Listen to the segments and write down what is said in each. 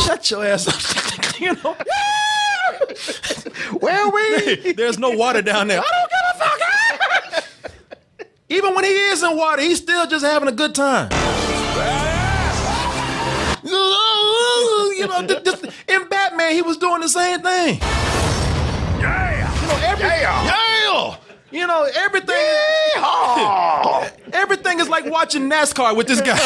Shut your ass up. You know? Where are we? There's no water down there. I don't give a fuck. Even when he is in water, he's still just having a good time. You know, in Batman, he was doing the same thing. Yeah. You know, you know, everything. Everything is like watching NASCAR with this guy.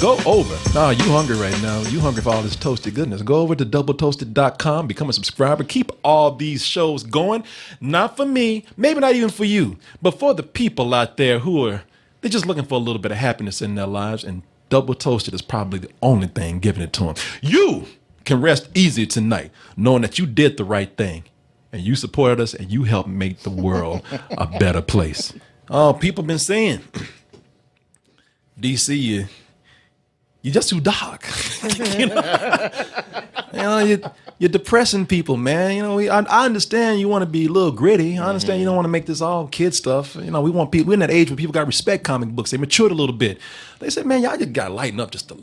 Go over. Oh, you hungry right now. You hungry for all this toasted goodness. Go over to doubletoasted.com, become a subscriber. Keep all these shows going. Not for me, maybe not even for you, but for the people out there who are, they're just looking for a little bit of happiness in their lives, and Double Toasted is probably the only thing giving it to them. You can rest easy tonight knowing that you did the right thing, and you supported us, and you helped make the world a better place. Oh, people been saying, DC, you're just too dark. You're depressing people, man. You know, I understand you want to be a little gritty. I understand you don't want to make this all kid stuff. You know, we want people. We're in that age where people got to respect comic books. They matured a little bit. They said, man, y'all just got to lighten up just a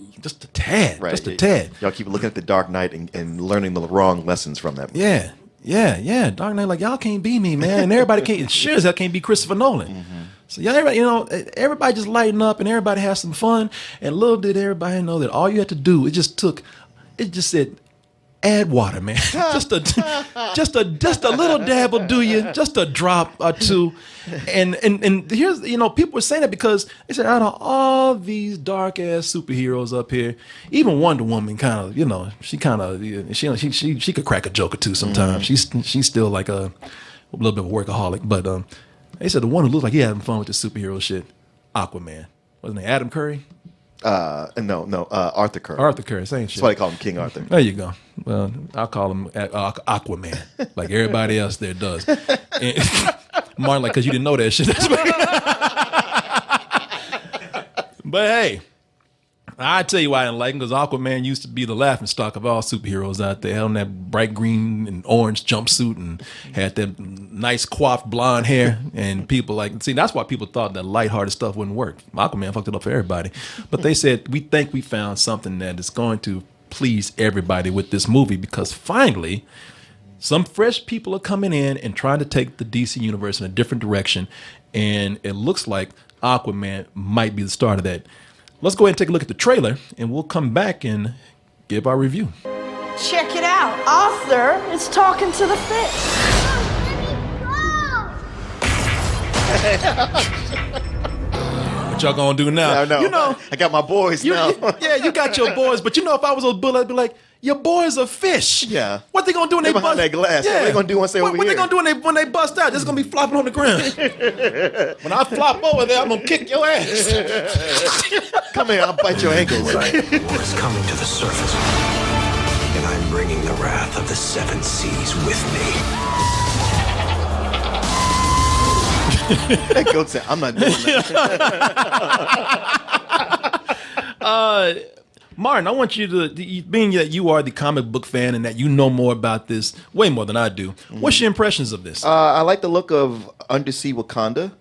tad, right. just a tad. Y'all keep looking at the Dark Knight and learning the wrong lessons from that. Yeah. Dark Knight, like, y'all can't be me, man. And everybody can't. Sure as hell can't be Christopher Nolan. So yeah, everybody just lighten up and everybody has some fun. And little did everybody know that all you had to do, it just said, add water, man. just a little dab will do you. Just a drop or two. And here's, people were saying that because they said out of all these dark ass superheroes up here, even Wonder Woman kind of, she could crack a joke or two sometimes. She's still like a little bit of a workaholic, but they said the one who looked like he having fun with the superhero shit, Aquaman. Wasn't it Adam Curry? No, Arthur Curry. Arthur Curry, same shit. That's why they call him King Arthur. There you go. Well, I'll call him Aquaman, like everybody else there does. And Martin, like, because you didn't know that shit. But hey, I tell you why I didn't like him, because Aquaman used to be the laughingstock of all superheroes out there. Had on that bright green and orange jumpsuit and had that nice coiffed blonde hair. And people that's why people thought that lighthearted stuff wouldn't work. Aquaman fucked it up for everybody. But they said, we think we found something that is going to please everybody with this movie, because finally some fresh people are coming in and trying to take the DC universe in a different direction. And it looks like Aquaman might be the start of that. Let's go ahead and take a look at the trailer, and we'll come back and give our review. Check it out. Arthur is talking to the fish. What y'all gonna do now? No. I got my boys now. Yeah, you got your boys, but if I was a bullet, I'd be like, your boys are fish. Yeah. What they gonna do when they bust? Behind that glass. Yeah. What they gonna do once they over What here? they gonna do when they bust out? They're just gonna be flopping on the ground. When I flop over there, I'm gonna kick your ass. Come here, I'll bite your ankles. War is coming to the surface, and I'm bringing the wrath of the seven seas with me. That goat said, I'm not doing that. Martin, I want you to, being that you are the comic book fan and that you know more about this, way more than I do, what's your impressions of this? I like the look of undersea Wakanda.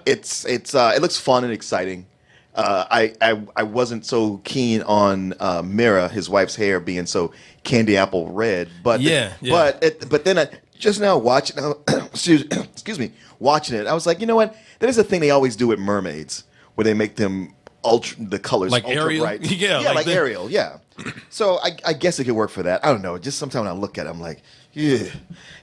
It looks fun and exciting. I wasn't so keen on Mira, his wife's hair, being so candy apple red, but but then I just now watching, excuse me, watching it, I was like, you know what? That is a thing they always do with mermaids, where they make them the colors like ultra Ariel? bright. Yeah, like Ariel. Yeah. So I guess it could work for that. I don't know. Just sometimes when I look at it, I'm like, yeah,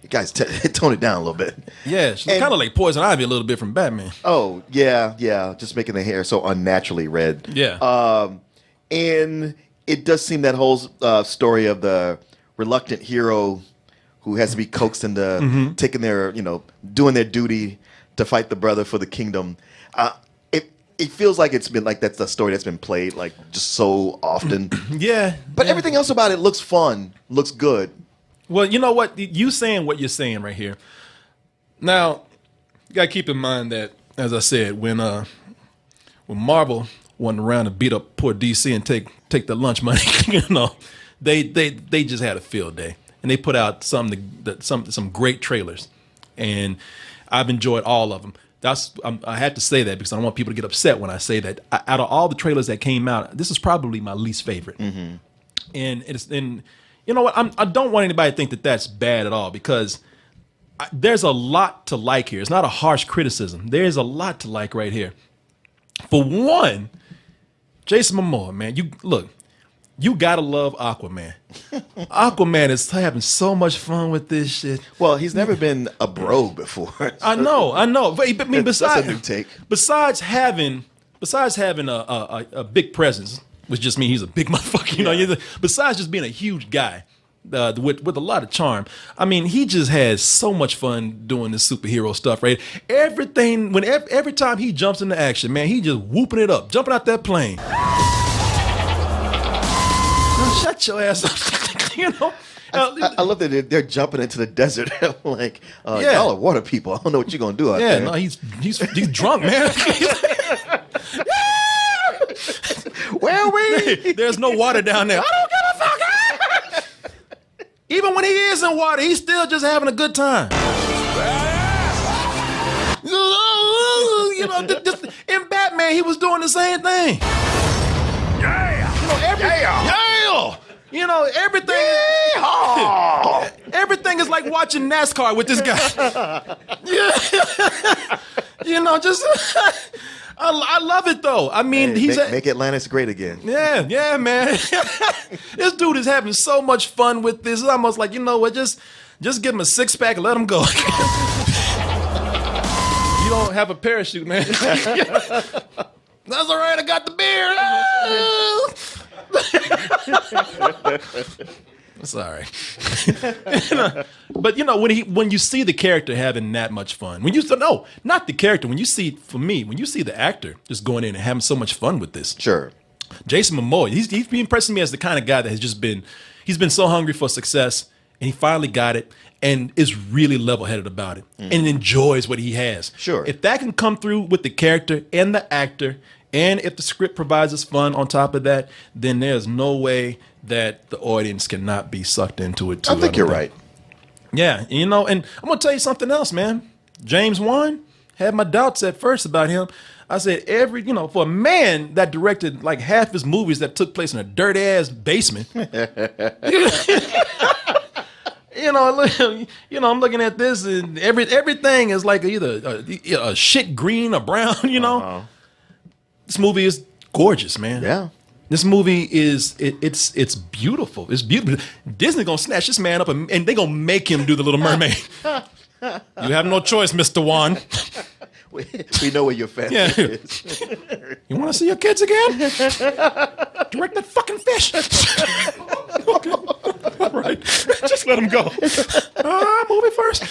you guys tone it down a little bit. Yeah, she's kind of like Poison Ivy a little bit from Batman. Oh yeah, just making the hair so unnaturally red. Yeah. And it does seem that whole story of the reluctant hero who has to be coaxed into taking their, doing their duty to fight the brother for the kingdom. It feels like it's been like that's a story that's been played like just so often. Yeah. But everything else about it looks fun, looks good. Well, you know what? You saying what you're saying right here. Now, you got to keep in mind that, as I said, when Marvel wasn't around to beat up poor DC and take the lunch money. They just had a field day, and they put out some great trailers, and I've enjoyed all of them. I had to say that because I don't want people to get upset when I say that. Out of all the trailers that came out, this is probably my least favorite. Mm-hmm. And you know what? I don't want anybody to think that that's bad at all, because there's a lot to like here. It's not a harsh criticism. There's a lot to like right here. For one, Jason Momoa, man, you gotta love Aquaman. Aquaman is having so much fun with this shit. Well, he's never been a bro before. So. I know. But I mean, that's a new take. Besides having a big presence, which just means he's a big motherfucker. You know, besides just being a huge guy with a lot of charm. I mean, he just has so much fun doing this superhero stuff, right? Every time he jumps into action, man, he just whooping it up, jumping out that plane. Shut your ass up. You know. I love that they're jumping into the desert. Like, y'all are water people. I don't know what you're gonna do out there. Yeah, no, he's drunk, man. Where are we? There's no water down there. I don't give a fuck. Even when he is in water, he's still just having a good time. You know, in Batman, he was doing the same thing. Yeah. You know, everything. Everything is like watching NASCAR with this guy. You know, just I love it though. I mean, make Atlantis great again. Yeah, man. This dude is having so much fun with this. It's almost like, you know what? Just give him a 6-pack and let him go. You don't have a parachute, man. That's all right. I got the beer. Sorry. But you know, when you see the character having that much fun, not the character. When you see the actor just going in and having so much fun with this. Sure. Jason Momoa, he's been impressing me as the kind of guy that he's been so hungry for success, and he finally got it, and is really level-headed about it, and enjoys what he has. Sure. If that can come through with the character and the actor, and if the script provides us fun on top of that, then there's no way that the audience cannot be sucked into it too. I think you're right. Yeah, you know, and I'm gonna tell you something else, man. James Wan, had my doubts at first about him. I said for a man that directed like half his movies that took place in a dirty ass basement. I'm looking at this and everything is like either a shit green or brown. You know. Uh-huh. This movie is gorgeous, man. Yeah. This movie is it's beautiful. It's beautiful. Disney gonna snatch this man up and they gonna make him do the Little Mermaid. You have no choice, Mr. Wan. We know where your family is. You want to see your kids again? Direct that fucking fish. Okay. All right. Just let him go. Movie first.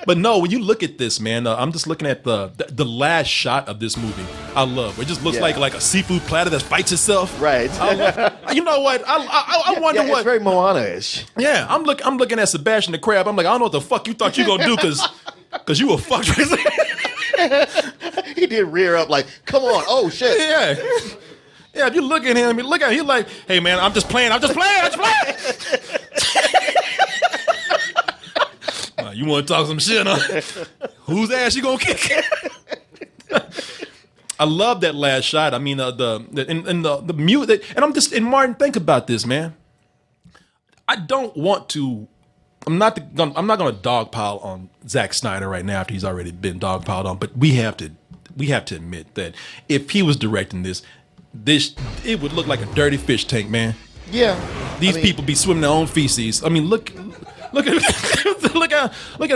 But no, when you look at this, man, I'm just looking at the last shot of this movie. I love. It just looks like a seafood platter that bites itself. Right. You know what? I wonder what. It's very Moana-ish. Yeah, I'm looking at Sebastian the Crab. I'm like, I don't know what the fuck you thought you gonna do because you were fucked. He did rear up like, come on, oh shit. Yeah, if you look at him, he's like, hey man, I'm just playing. You want to talk some shit, huh? Whose ass you gonna kick? I love that last shot. I mean, the music, and Martin, think about this, man. I'm not going to dogpile on Zack Snyder right now after he's already been dogpiled on, but we have to admit that if he was directing this, it would look like a dirty fish tank, man. Yeah. These people be swimming their own feces. I mean, look at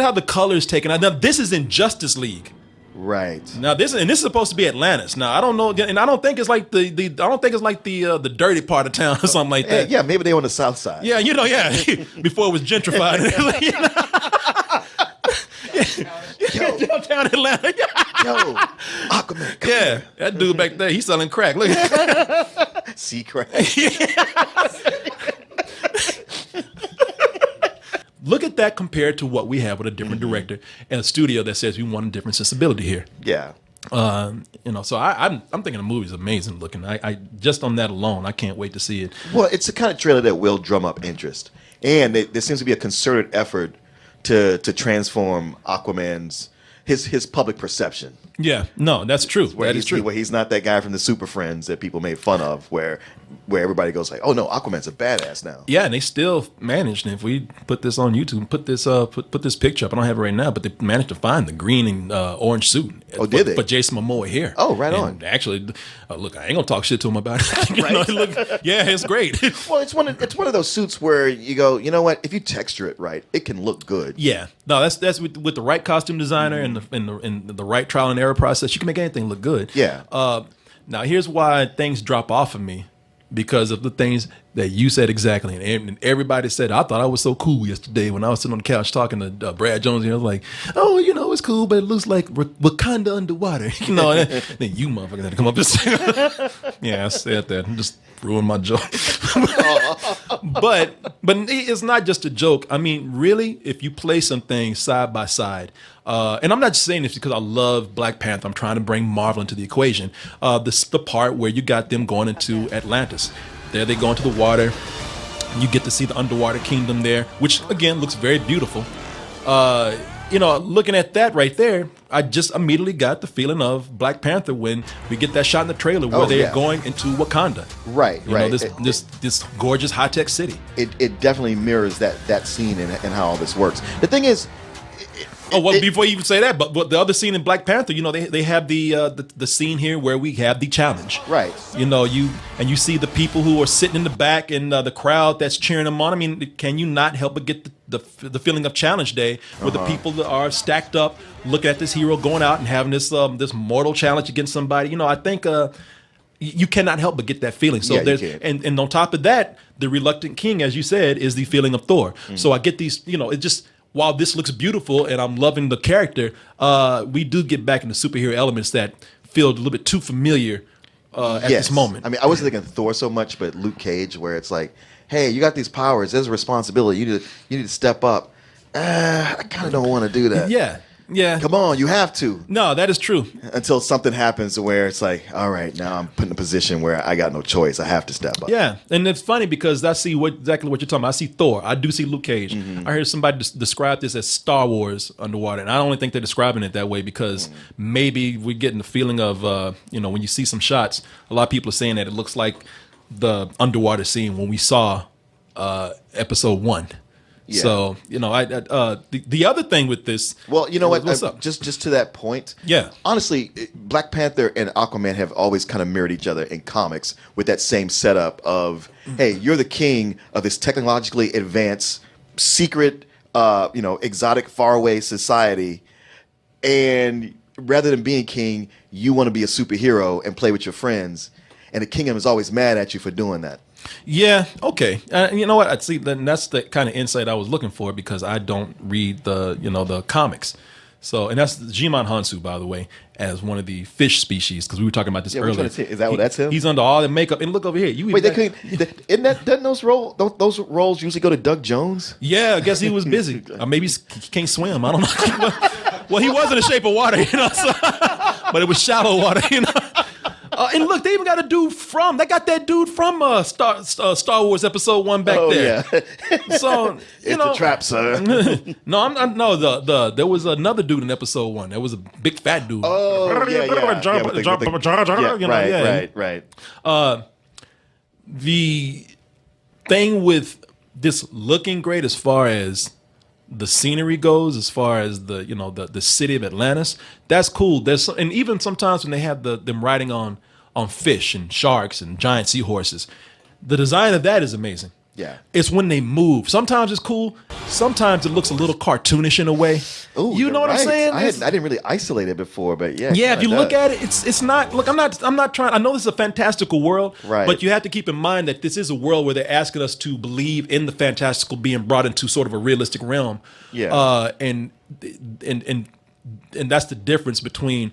how the color's taken out. Now this is in Justice League. Right. Now this is supposed to be Atlantis. Now I don't know, and I don't think it's like the dirty part of town or something like that. Yeah, maybe they on the south side. Yeah, before it was gentrified. Downtown Atlanta. Yo, Aquaman. Come here. That dude back there, he's selling crack. Look at that. Sea crack. Look at that compared to what we have with a different director and a studio that says we want a different sensibility here. Yeah. So I'm thinking the movie's amazing looking. I just on that alone, I can't wait to see it. Well, it's the kind of trailer that will drum up interest, and there seems to be a concerted effort to transform Aquaman's his public perception. Yeah, no, that's true. That is true. Where he's not that guy from the Super Friends that people made fun of, where everybody goes like, "Oh no, Aquaman's a badass now." Yeah, and they still managed. And if we put this on YouTube, put this picture up. I don't have it right now, but they managed to find the green and orange suit. Oh, did they? For Jason Momoa here. Oh, right and on. Actually, look, I ain't gonna talk shit to him about it. Right? Yeah, it's great. Well, it's one of those suits where you go, you know what? If you texture it right, it can look good. Yeah, no, that's with the right costume designer and the right trial and error process, you can make anything look good. Yeah. Now here's why things drop off of me, because of the things that you said exactly, and everybody said. I thought I was so cool yesterday when I was sitting on the couch talking to Brad Jones, and I was like, "Oh, it's cool, but it looks like Wakanda underwater." And then you motherfucker had to come up and say, "Yeah, I said that." And just ruined my joke. But it's not just a joke. I mean, really, if you play some things side by side, and I'm not just saying this because I love Black Panther. I'm trying to bring Marvel into the equation. The part where you got them going into Atlantis. There they go into the water. You get to see the underwater kingdom there, which again looks very beautiful. Looking at that right there, I just immediately got the feeling of Black Panther when we get that shot in the trailer where they're going into Wakanda. Right, right. This gorgeous high-tech city. It definitely mirrors that scene and how all this works. The thing is, before you even say that, but the other scene in Black Panther, they have the scene here where we have the challenge. Right. You see the people who are sitting in the back and the crowd that's cheering them on. I mean, can you not help but get the feeling of Challenge Day, where the people that are stacked up, looking at this hero going out and having this mortal challenge against somebody? I think you cannot help but get that feeling. So and on top of that, the reluctant king, as you said, is the feeling of Thor. So I get these. It just. While this looks beautiful and I'm loving the character, we do get back into superhero elements that feel a little bit too familiar at this moment. I mean, I wasn't thinking Thor so much, but Luke Cage, where it's like, hey, you got these powers. There's a responsibility. You need to step up. I kind of don't want to do that. Yeah. Come on, you have to. No, that is true. Until something happens where it's like, all right, now I'm put in a position where I got no choice. I have to step up. Yeah, and it's funny because I see exactly what you're talking about. I see Thor. I do see Luke Cage. I heard somebody describe this as Star Wars underwater, and I don't think they're describing it that way because maybe we're getting the feeling of, when you see some shots, a lot of people are saying that it looks like the underwater scene when we saw episode 1. Yeah. So the other thing with this, well, you know what? What's up? Just to that point. Yeah. Honestly, Black Panther and Aquaman have always kind of mirrored each other in comics with that same setup of, hey, you're the king of this technologically advanced, secret, exotic, faraway society, and rather than being king, you want to be a superhero and play with your friends, and the kingdom is always mad at you for doing that. Yeah. Okay. You know what? I see. Then that's the kind of insight I was looking for because I don't read the comics. So, and that's Jimon Hansu, by the way, as one of the fish species because we were talking about this earlier. Is that what that's him? He's under all the makeup. And look over here. Doesn't those roles usually go to Doug Jones? Yeah, I guess he was busy. Or maybe he can't swim. I don't know. Well, he was in the shape of water, but it was shallow water, and look, they even got a dude they got that dude from Star Wars Episode 1 back there. Yeah. So it's a trap, sir. No, there was another dude in Episode 1. There was a big fat dude. Oh yeah. Right. The thing with this looking great as far as the scenery goes, as far as the city of Atlantis, that's cool. And even sometimes when they have them riding on fish and sharks and giant seahorses, the design of that is amazing. Yeah, it's when they move. Sometimes it's cool. Sometimes it looks a little cartoonish in a way. Ooh, you know what I'm saying? I didn't really isolate it before, but yeah. Yeah, if you look at it, it's not. Look, I'm not trying. I know this is a fantastical world, right? But you have to keep in mind that this is a world where they're asking us to believe in the fantastical being brought into sort of a realistic realm. Yeah. And that's the difference between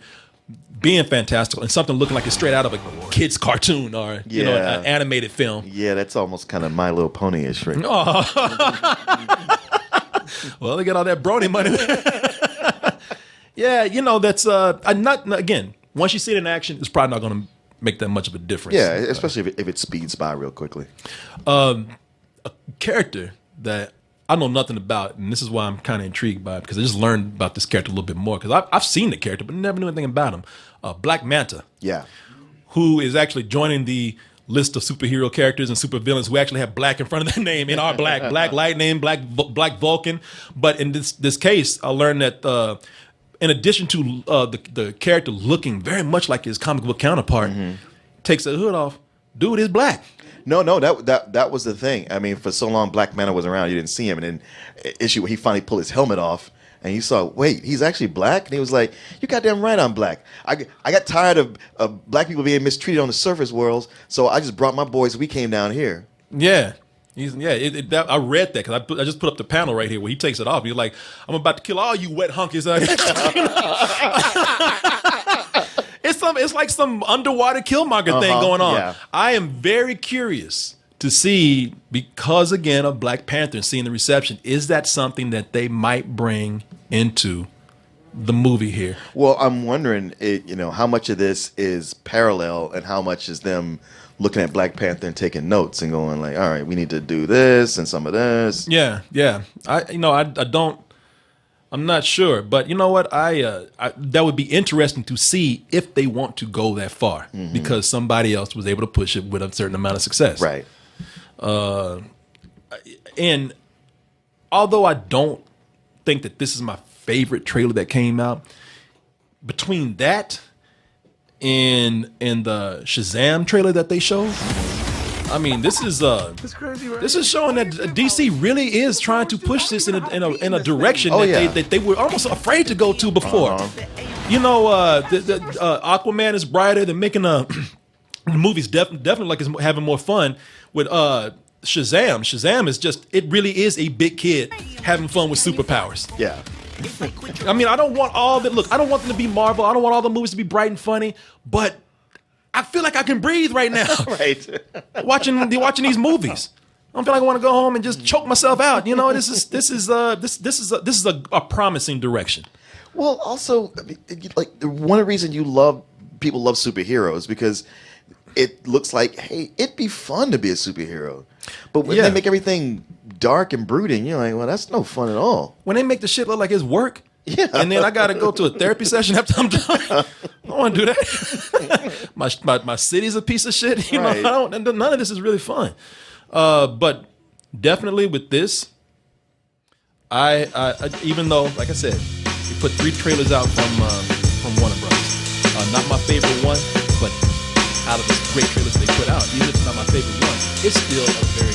being fantastical and something looking like it's straight out of a kid's cartoon or an animated film. Yeah, that's almost kind of My Little Pony-ish, right? Well, they get all that Brony money. Yeah, that's I'm not again. once you see it in action, it's probably not going to make that much of a difference. Yeah, especially if it speeds by real quickly. A character that I know nothing about, and this is why I'm kind of intrigued by it, because I just learned about this character a little bit more, because I've seen the character, but never knew anything about him. Black Manta. Yeah. Who is actually joining the list of superhero characters and supervillains who actually have black in front of their name and are black. Black Lightning, Black Vulcan. But in this case, I learned that in addition to the character looking very much like his comic book counterpart, takes the hood off, dude is black. No, that was the thing. I mean, for so long, Black Manta was around. You didn't see him. And then issue where he finally pulled his helmet off, and you saw, wait, he's actually black? And he was like, you goddamn right I'm black. I got tired of black people being mistreated on the surface worlds, so I just brought my boys. We came down here. Yeah. I read that because I just put up the panel right here where he takes it off. He's like, I'm about to kill all you wet hunkies. It's like some underwater Killmonger thing going on. Yeah. I am very curious to see, because again of Black Panther and seeing the reception, is that something that they might bring into the movie here? Well, I'm wondering, how much of this is parallel and how much is them looking at Black Panther and taking notes and going like, all right, we need to do this and some of this. Yeah. I'm not sure, but you know what? That would be interesting to see if they want to go that far, because somebody else was able to push it with a certain amount of success. Right. And although I don't think that this is my favorite trailer that came out, between that and the Shazam trailer that they showed, I mean, this is crazy, right? This is showing that DC really is trying to push this in a direction that they were almost afraid to go to before. Aquaman is brighter. They're making the movie's definitely like it's having more fun with Shazam. Shazam is it really is a big kid having fun with superpowers. Yeah. I mean, I don't want all that. Look, I don't want them to be Marvel. I don't want all the movies to be bright and funny, but I feel like I can breathe right now. Right. watching these movies. I don't feel like I want to go home and just choke myself out. This is a promising direction. Well, also, like one of the reasons people love superheroes because it looks like, hey, it'd be fun to be a superhero. But when they make everything dark and brooding, you're like, well, that's no fun at all. When they make the shit look like it's work, and then I got to go to a therapy session after I'm done, I don't want to do that. my city's a piece of shit. Right. None of this is really fun. But definitely with this, I even though, like I said, we put 3 trailers out from Warner Brothers. Not my favorite one, but out of the great trailers they put out, even if it's not my favorite one, it's still a very